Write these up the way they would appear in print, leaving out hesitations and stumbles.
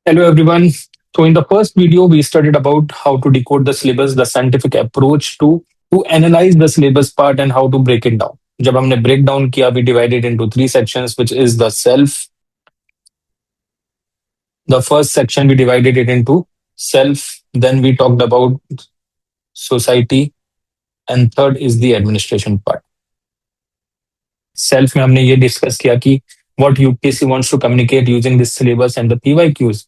Hello everyone. So in the first video, we studied about how to decode the syllabus, the scientific approach to analyze the syllabus part and how to break it down. जब हमने break down किया, we divided into three sections, which is the self. The first section we divided it into self. Then we talked about society, and third is the administration part. Self में हमने ये discuss किया कि what UPSC wants to communicate using this syllabus and the PYQs.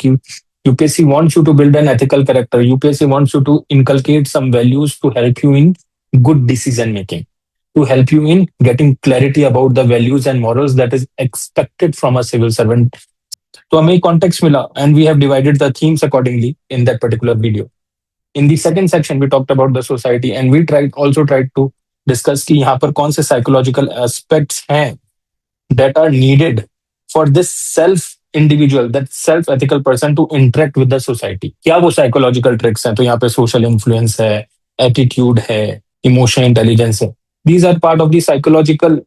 UPSC wants you to build an ethical character. UPSC wants you to inculcate some values to help you in good decision making, to help you in getting clarity about the values and morals that is expected from a civil servant. तो हमें context मिला and we have divided the themes accordingly in that particular video. In the second section, we talked about the society and we tried to discuss कि यहाँ पर कौन से psychological aspects हैं that are needed for this self individual, that self ethical person to interact with the society. क्या वो psychological tricks हैं? तो यहाँ पे social influence है, attitude है, emotional intelligence है. These are part of the psychological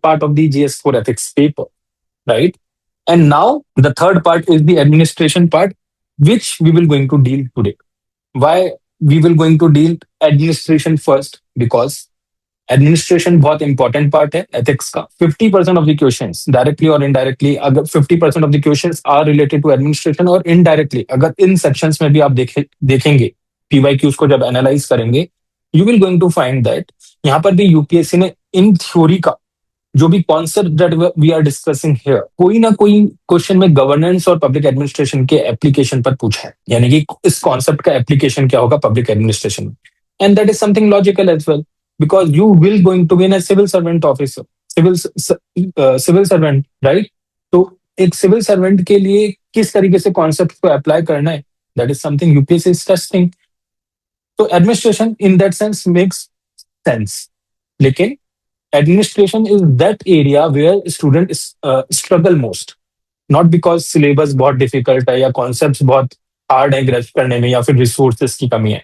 part of the GS4 ethics paper, right? And now the third part is the administration part, which we will going to deal today. Why we will going to deal administration first? Because administration बहुत important part है ethics का. 50% of the questions directly और indirectly, अगर 50% of the questions are related to administration, और indirectly अगर इन sections में भी आप देखेंगे पीवाईक्यूज को जब एनालाइज करेंगे, you will going to find that यहाँ पर भी यूपीएससी ने इन थ्योरी का जो भी concept that we are discussing here, कोई ना कोई क्वेश्चन में गवर्नेंस और पब्लिक एडमिनिस्ट्रेशन के एप्लीकेशन पर पूछा है, यानी कि इस कॉन्सेप्ट का एप्लीकेशन क्या होगा पब्लिक एडमिनिस्ट्रेशन में. And that is something logical as well, because you will going to be a civil servant officer, civil servant, right? तो एक civil servant के लिए किस तरीके से कॉन्सेप्ट को अप्लाई करना है, that is something UPSC is testing. तो administration in that sense makes sense, लेकिन administration is that area where student struggle most, not because syllabus बहुत difficult है या concepts बहुत hard है grasp करने में या फिर resources की कमी है.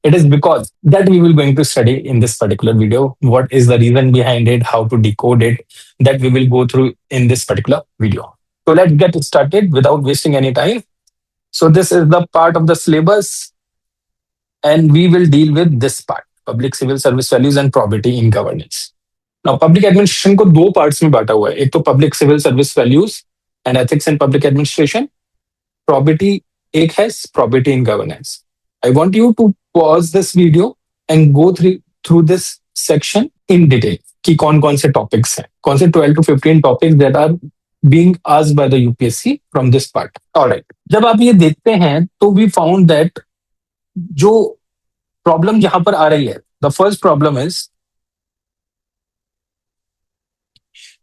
It is because that we will going to study in this particular video. What is the reason behind it, how to decode it, that we will go through in this particular video. So let's get started without wasting any time. So this is the part of the syllabus and we will deal with this part, public civil service values and probity in governance. Now public administration को दो parts में बांटा हुआ है. एक तो public civil service values and ethics in public administration. Probity एक है probity in governance. I want you to pause this video and go through this section in detail कि कौन-कौन से topics हैं, कौन से 12 to 15 topics that are being asked by the UPSC from this part. Alright. जब आप ये देखते हैं तो we found that जो problem यहाँ पर आ रही है, the first problem is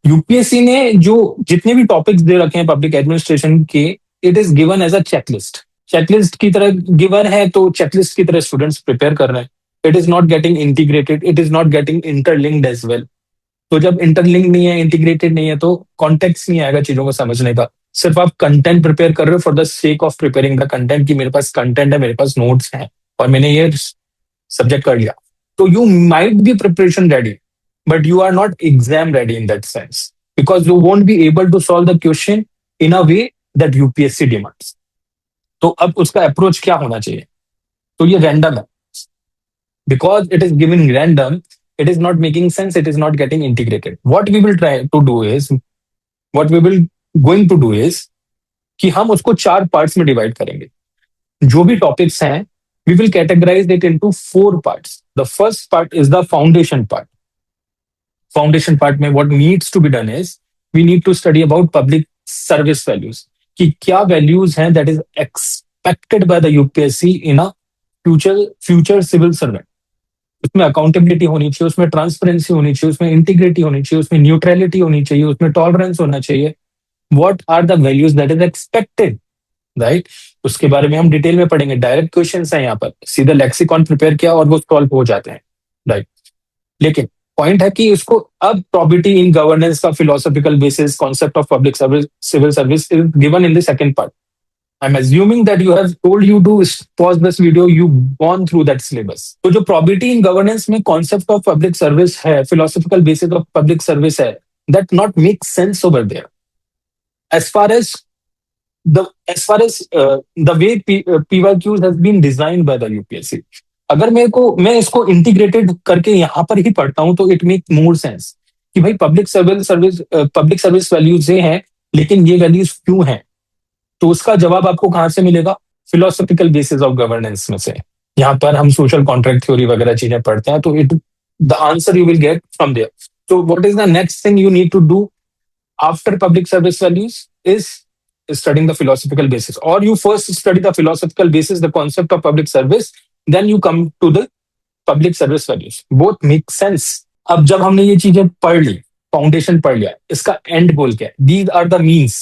UPSC ने जो जितने भी topics दे रखे हैं public administration के, it is given as a checklist. Checklist की तरह गिवन है तो चेकलिस्ट की तरह स्टूडेंट्स प्रिपेयर कर रहे हैं. It is not getting integrated, it is not getting interlinked as well. तो जब इंटरलिंक नहीं है, इंटीग्रेटेड नहीं है, तो कॉन्टेक्स्ट नहीं आएगा चीजों को समझने का. सिर्फ आप कंटेंट प्रिपेयर कर रहे हो for the sake of preparing the content, कि मेरे पास कंटेंट है, मेरे पास नोट्स हैं और मैंने ये सब्जेक्ट कर लिया. तो you might be preparation ready but you are not exam ready in that sense, because you won't be able to solve the question in a way that UPSC demands. तो अब उसका अप्रोच क्या होना चाहिए? तो ये रैंडम है. Because it is giving random, it is not making sense, it is not getting integrated. What we will try to do is, what we will going to do is कि हम उसको 4 parts में divide करेंगे. जो भी topics हैं, we will categorize it into 4 parts. The first part is the foundation part. Foundation part में what needs to be done is we need to study about public service values, कि क्या values हैं that is expected by the UPSC in a future civil servant. उसमें accountability होनी चाहिए, उसमें transparency होनी चाहिए, उसमें इंटीग्रिटी होनी चाहिए, उसमें न्यूट्रलिटी होनी चाहिए, उसमें टॉलरेंस होना चाहिए. What are the values that is expected, right? उसके बारे में हम डिटेल में पढ़ेंगे. डायरेक्ट क्वेश्चन है यहाँ पर, सीधा लेक्सिकॉन प्रिपेयर किया और वो सॉल्व हो जाते हैं, राइट? लेकिन पॉइंट है कि इसको अब प्रॉबिटी इन गवर्नेंस का philosophical basis, concept of public service, civil service is given in the second part. I am assuming that you have told you to pause this video, you gone through that syllabus. तो जो probity in governance में concept of public service है, philosophical basis of public service है, that not make sense over there. As far as the as far as the way PYQs has been designed by the UPSC, अगर मेरे को मैं इसको integrated करके यहाँ पर ही पढ़ता हूँ तो इट मेक मोर सेंस कि भाई पब्लिक सर्विस वैल्यूज ये हैं, लेकिन ये वैल्यूज क्यों हैं? तो उसका जवाब आपको कहाँ से मिलेगा? फिलोसॉफिकल बेसिस ऑफ गवर्नेंस में से। यहाँ पर हम सोशल कॉन्ट्रैक्ट थ्योरी वगैरह चीजें पढ़ते हैं, तो it the answer you will get from there. So what is the next thing you need to do after public service values is studying the philosophical basis, or you first study the philosophical basis, the concept of public service, then you come to the public service values. Both make sense. अब जब हमने ये चीजें पढ़ ली, foundation पढ़ लिया, इसका and गोल क्या है? दीज आर द मीन्स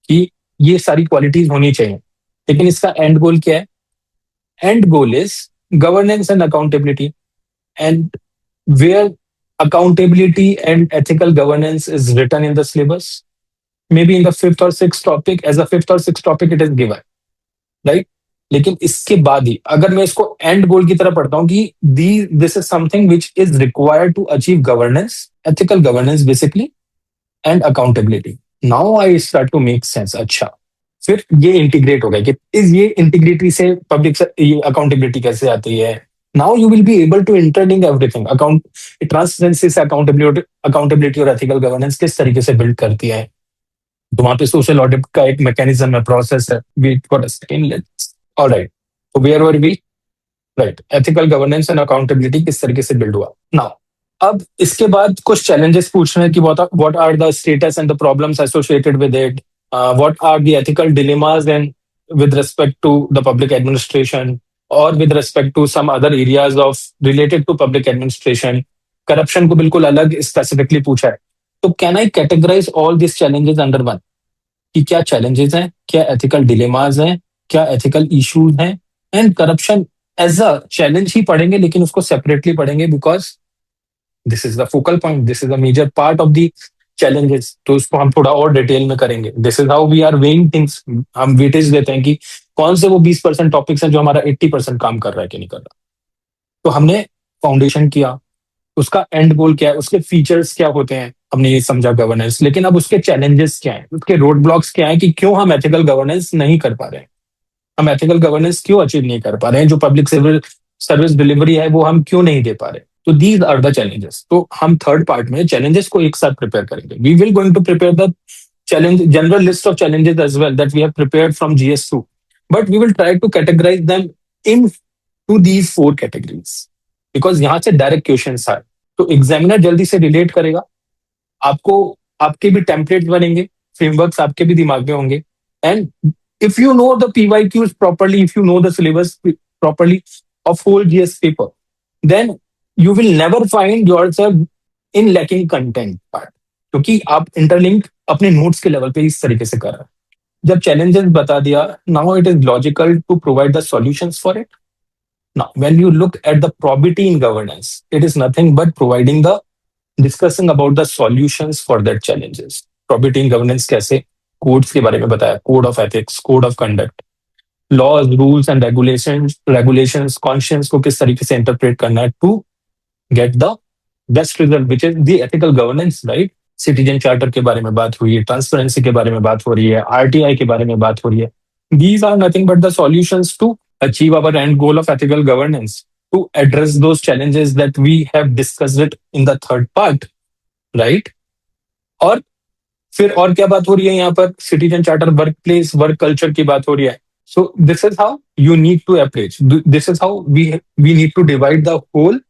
कि ये सारी क्वालिटीज होनी चाहिए, लेकिन इसका एंड गोल क्या है? End goal is governance and accountability. And where accountability and ethical governance is written in the syllabus, maybe in the fifth or sixth topic, as a fifth or sixth topic it is given, right? लेकिन इसके बाद ही अगर मैं इसको and गोल की तरह पढ़ता हूँ कि the this is something which is required to achieve governance, ethical governance basically, and accountability, now I start to make sense. अच्छा, फिर ये इंटीग्रेट हो गया कि इस ये इंटीग्रिटी से पब्लिक ये अकाउंटेबिलिटी कैसे आती है? Now you will be able to interlink everything. Account transparency से अकाउंटेबिलिटी और एथिकल गवर्नेंस किस तरीके से बिल्ड करती है? तो वहां पे सोशल ऑडिट का एक मैकेनिज्म है, प्रोसेस है। Wait for a second, let's alright, तो where were we? Right, ethical governance and accountability किस तरीके से बिल्ड हुआ। नाउ अब इसके बाद कुछ चैलेंजेस पूछ रहे हैं कि what are the status and the problems associated with it, what are the ethical dilemmas and with respect to the public administration, or with respect to some other areas of related to public administration. Corruption को बिल्कुल अलग specifically पूछा है। तो can I categorize all this challenges under one, कि क्या challenges हैं, क्या एथिकल डिलेमाज हैं, क्या एथिकल इश्यूज हैं, and corruption as a challenge ही पढ़ेंगे, लेकिन उसको सेपरेटली पढ़ेंगे because this is the focal point, this is the major part of the challenges. तो उसको हम थोड़ा और डिटेल में करेंगे। This is how we are weighing things. हम वेटेज देते हैं कि कौन से वो 20% टॉपिक्स हैं जो हमारा 80% काम कर रहा है कि नहीं कर रहा। तो हमने फाउंडेशन किया, उसका एंड गोल क्या है, उसके फीचर्स क्या होते हैं, हमने ये समझा गवर्नेंस। लेकिन अब उसके चैलेंजेस क्या है, उसके रोड ब्लॉक्स क्या है, कि क्यों हम एथिकल गवर्नेंस नहीं कर पा रहे हैं, हम एथिकल गवर्नेंस क्यों अचीव नहीं कर पा रहे हैं, जो पब्लिक सिविल सर्विस डिलीवरी है वो हम क्यों नहीं दे पा रहे। तो दीज आर द चैलेंजेस। तो हम थर्ड पार्ट में चैलेंजेस को एक साथ प्रिपेयर करेंगे। We will going to prepare the challenge general list of challenges as well that we have prepared from GS2, but we will try to categorize them into these four categories because यहाँ से direct questions आए तो examiner जल्दी से relate करेगा आपको। आपके भी टेम्पलेट बनेंगे, फ्रेमवर्क्स आपके भी दिमाग में होंगे। And if you know the PYQs properly, if you know the syllabus properly of whole GS paper, then you will never find yourself in lacking content part, क्योंकि आप इंटरलिंक अपने नोट्स के लेवल पे इस तरीके से कर रहे हैं। जब चैलेंजेस बता दिया, now it is logical to provide the solutions for it. Now when you look at the probity in governance, it is nothing but providing the discussing about the solutions for that challenges. Probity in governance कैसे? Codes के बारे में बताया, code of ethics, code of conduct, laws, rules and regulations, conscience को किस तरीके से interpret करना है to get the best result which is the ethical governance, right. Citizen charter के बारे में बात हुई है, ट्रांसपेरेंसी के बारे में बात हो रही है, आरटीआई के बारे में बात हो रही है। These are nothing but the solutions to achieve our end goal of ethical governance, to address those challenges that we have discussed it in the third part, right. और फिर और क्या बात हो रही है यहाँ पर? Citizen charter, work place, work culture की बात हो रही है। So this is how you need to approach, this is how we need to divide the whole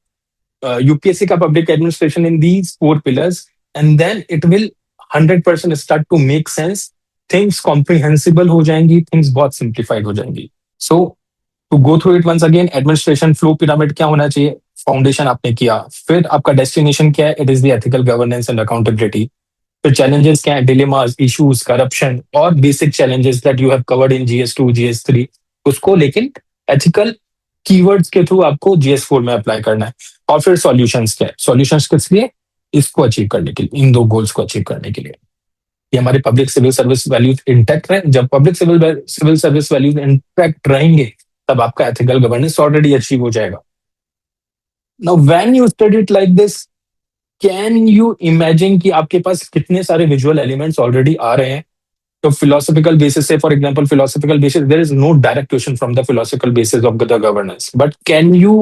UPSC का public administration in these four pillars, and then it will 100% start to make sense, things comprehensible हो जाएंगी, things बहुत simplified हो जाएंगी। So to go through it once again, administration flow pyramid क्या होना चाहिए? Foundation आपने किया, फिर आपका डेस्टिनेशन क्या है? It is the ethical governance and accountability. फिर चैलेंजेस क्या है? डिलेमास, इश्यूज, करप्शन और basic challenges that you have covered in GS2, GS3, उसको लेकिन एथिकल कीवर्ड्स के थ्रू आपको GS4 में अप्लाई करना है। और फिर सॉल्यूशंस क्या है? सॉल्यूशंस किस लिए? इसको अचीव करने के लिए, इन दो गोल्स को अचीव करने के लिए। ये हमारे public civil service values intact रहे। जब public civil service values intact रहेंगे तब आपका एथिकल गवर्नेंस ऑलरेडी अचीव हो जाएगा। Now when you study it like this, can you imagine कि आपके पास कितने सारे विजुअल एलिमेंट्स ऑलरेडी आ रहे हैं? तो philosophical basis say, for example, philosophical basis, there is no direct question from the philosophical basis of the governance, but can you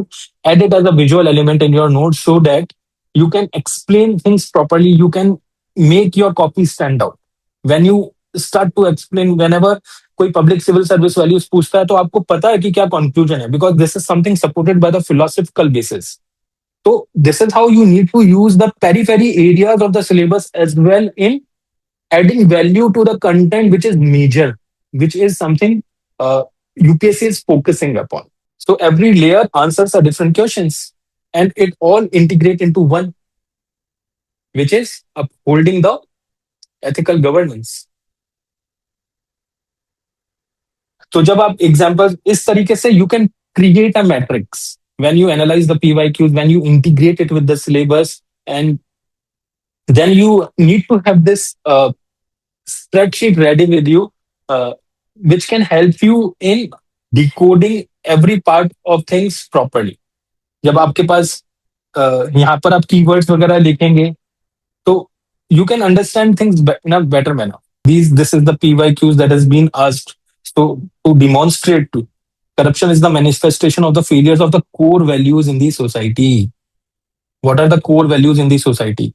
add it as a visual element in your notes so that you can explain things properly, you can make your copy stand out when you start to explain. Whenever कोई public civil service values पूछता है तो आपको पता है कि क्या conclusion है, because this is something supported by the philosophical basis. So this is how you need to use the periphery areas of the syllabus as well in adding value to the content which is major, which is something uh, UPSC is focusing upon. So every layer answers a different questions and it all integrate into one, which is upholding the ethical governance. तो जब आप example इस तरीके से you can create a matrix when you analyze the PYQs, when you integrate it with the syllabus, and then you need to have this spreadsheet ready with you, uh, which can help you in decoding every part of things properly. जब आपके पास यहाँ पर आप keywords वगैरह लिखेंगे तो you can understand things in a better manner. This is the PYQs that has been asked. So to demonstrate to corruption is the manifestation of the failures of the core values in the society. What are the core values in the society?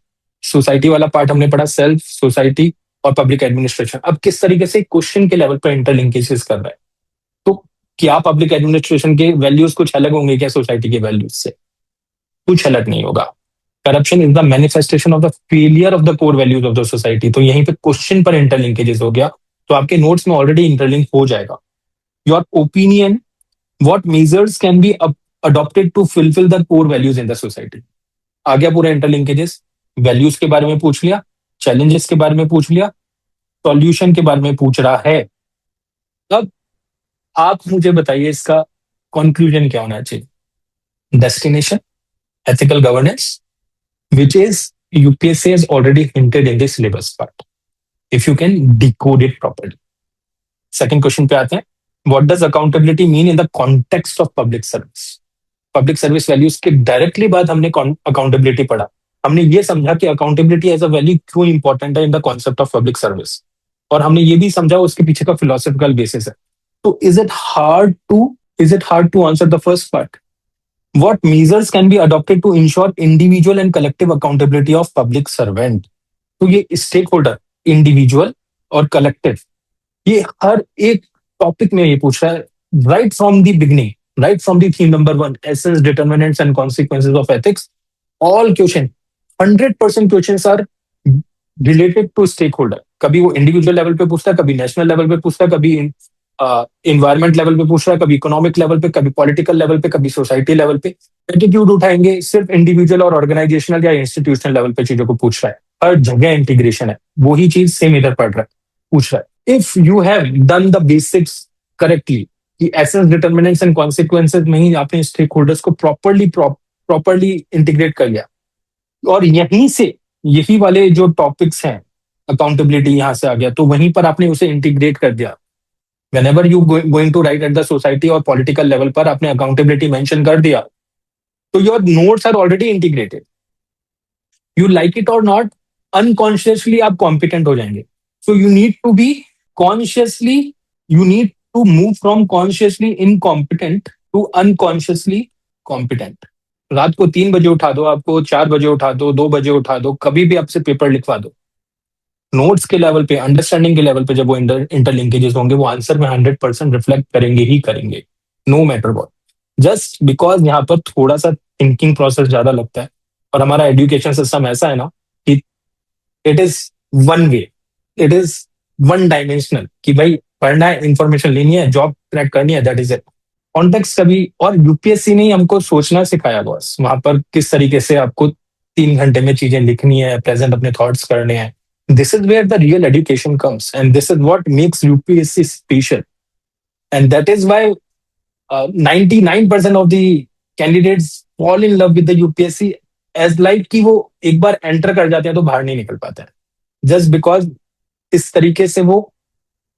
Society वाला part हमने पढ़ा, self, society और public administration. अब किस तरीके से question के level पर इंटरलिंकेजेस कर रहा है, तो क्या पब्लिक एडमिनिस्ट्रेशन के वैल्यूज कुछ अलग होंगे क्या सोसाइटी के वैल्यूज से? कुछ अलग नहीं होगा. Corruption is the manifestation of the failure of the core values of the society. तो यहीं पे क्वेश्चन पर इंटरलिंकेजेस हो गया, तो आपके नोट्स में ऑलरेडी इंटरलिंक हो जाएगा. Your opinion, what measures can be adopted to fulfill the core values in the society. आ गया पूरा इंटरलिंकेजेस. वैल्यूज के बारे में पूछ लिया, चैलेंजेस के बारे में पूछ लिया, सॉल्यूशन के बारे में पूछ रहा है. अब आप मुझे बताइए इसका कंक्लूजन क्या होना चाहिए. Destination, ethical governance, which is UPSC has already hinted in the syllabus part, if you can decode it properly. Second question पे आते हैं. What does accountability mean in the context of public service? Public service values के directly बाद हमने accountability पढ़ा. हमने ये समझा कि अकाउंटेबिलिटी एज अ वैल्यू क्यों इंपॉर्टेंट है in the concept of public service, और हमने ये भी समझा उसके पीछे का फिलोसफिकल बेसिस है. तो is it hard to answer the first part? What measures can be adopted to ensure individual and collective accountability of public servant? तो ये स्टेक होल्डर, इंडिविजुअल और कलेक्टिव, ये हर एक टॉपिक में ये पूछ रहा है right from the beginning, right from the theme number 1, essence, determinants and consequences of ethics. All question, 100% questions are related to stakeholder. कभी वो इंडिविजुअल लेवल पे पूछता है, कभी नेशनल लेवल पे पूछता है, कभी इन्वायरमेंट लेवल पे पूछ रहा है, कभी इकोनॉमिक लेवल पे, कभी पॉलिटिकल लेवल पे, कभी सोसाइटी लेवल पे. एटीट्यूड उठाएंगे, सिर्फ इंडिविजुअल और ऑर्गेनाइजेशनल या इंस्टीट्यूशनल लेवल पे चीजों को पूछ रहा है. हर जगह इंटीग्रेशन है. वही चीज सेम इधर पढ़ रहा है, पूछ रहा है. If you have done the basics correctly, कि एसेंस, डिटरमिनेंट्स एंड कॉन्सिक्वेंसेज में ही आपने स्टेक होल्डर्स को प्रॉपर्ली इंटीग्रेट कर लिया, और यहीं से यही वाले जो टॉपिक्स हैं, अकाउंटेबिलिटी यहाँ से आ गया, तो वहीं पर आपने उसे इंटीग्रेट कर दिया. whenever you going to write at the society और political level पर आपने accountability mention कर दिया, तो your notes are already integrated. You like it or not, unconsciously आप competent हो जाएंगे. So you need to be consciously, you need to move from consciously incompetent to unconsciously competent. रात को 3 बजे उठा दो, आपको 4 बजे उठा दो, 2 बजे उठा दो, कभी भी आपसे पेपर लिखवा दो, नोट्स के लेवल पे, अंडरस्टैंडिंग के लेवल पे जब वो इंटरलिंकेजेस होंगे, वो आंसर में 100% रिफ्लेक्ट करेंगे ही करेंगे, no matter what. Just because यहाँ पर थोड़ा सा थिंकिंग प्रोसेस ज्यादा लगता है, और हमारा एजुकेशन सिस्टम ऐसा है ना कि it is one way, it is one dimensional, कि भाई पढ़ना है, इंफॉर्मेशन लेनी है, जॉब क्रैक करनी है, दैट इज इट. कॉन्टेक्स्ट कभी, और यूपीएससी ने हमको सोचना सिखाया बॉस, वहां पर किस तरीके से आपको 3 घंटे में चीजें लिखनी है, प्रेजेंट अपने थॉट्स करने हैं. This is where the real education comes, and this is what makes UPSC special. And that is why 99% of the candidates fall in love with the UPSC as like कि वो एक बार enter कर जाते हैं तो बाहर नहीं निकल पाते हैं, just because इस तरीके से वो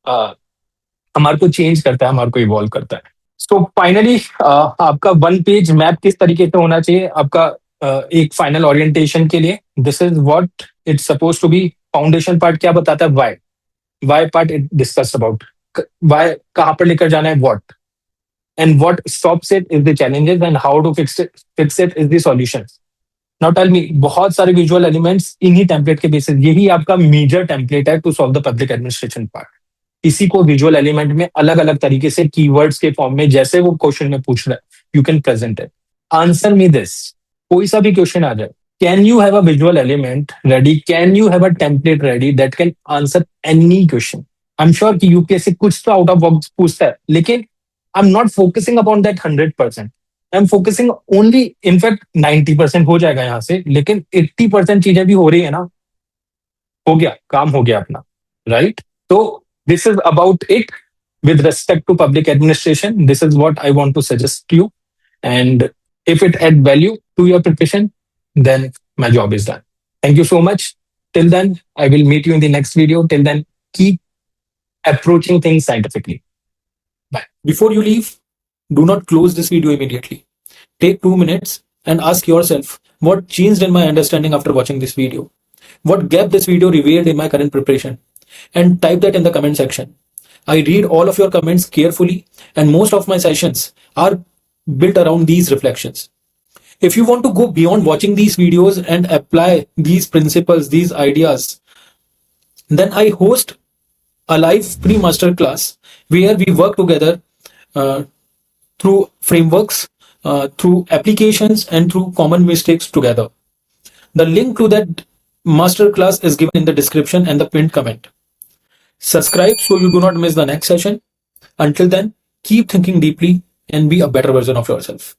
हमारे को चेंज करता है, हमारे को इवॉल्व करता है. So finally आपका 1 पेज मैप किस तरीके से होना चाहिए आपका एक फाइनल ओरिएंटेशन के लिए. This is what it's supposed to be. Foundation part क्या बताता है, Y. why part it discussed about, why कहाँ पर लेकर जाना है, what, and what stops it is the challenges, and how to fix it is the solutions. Now tell me, बहुत सारे visual elements इन्हीं template के basis, यही आपका major template है to solve the public administration part. इसी को visual element में अलग अलग तरीके से कीवर्ड्स के फॉर्म में, जैसे वो क्वेश्चन में पूछ रहा है, you can present it. Answer me this. कोई सा भी क्वेश्चन आ जाए, can you have a visual element ready, can you have a template ready that can answer any question. I am sure कि यूपीएससी कुछ तो आउट ऑफ बॉक्स पूछता है, लेकिन I am not focusing upon that 100%. I am focusing only, in fact 90% हो जाएगा यहाँ से, लेकिन 80% चीजें भी हो रही है ना, हो गया काम, हो गया अपना, राइट? तो this is about it with respect to public administration. This is what I want to suggest to you, and if it add value to your preparation, then my job is done. Thank you so much. Till then, I will meet you in the next video. Till then, keep approaching things scientifically. Bye. Before you leave, do not close this video immediately. Take 2 minutes and ask yourself what changed in my understanding after watching this video. What gap this video revealed in my current preparation, and type that in the comment section. I read all of your comments carefully, and most of my sessions are built around these reflections. If you want to go beyond watching these videos and apply these principles, these ideas, then I host a live pre-master class where we work together through frameworks, through applications, and through common mistakes together. The link to that master class is given in the description and the pinned comment. Subscribe so you do not miss the next session. Until then, keep thinking deeply and be a better version of yourself.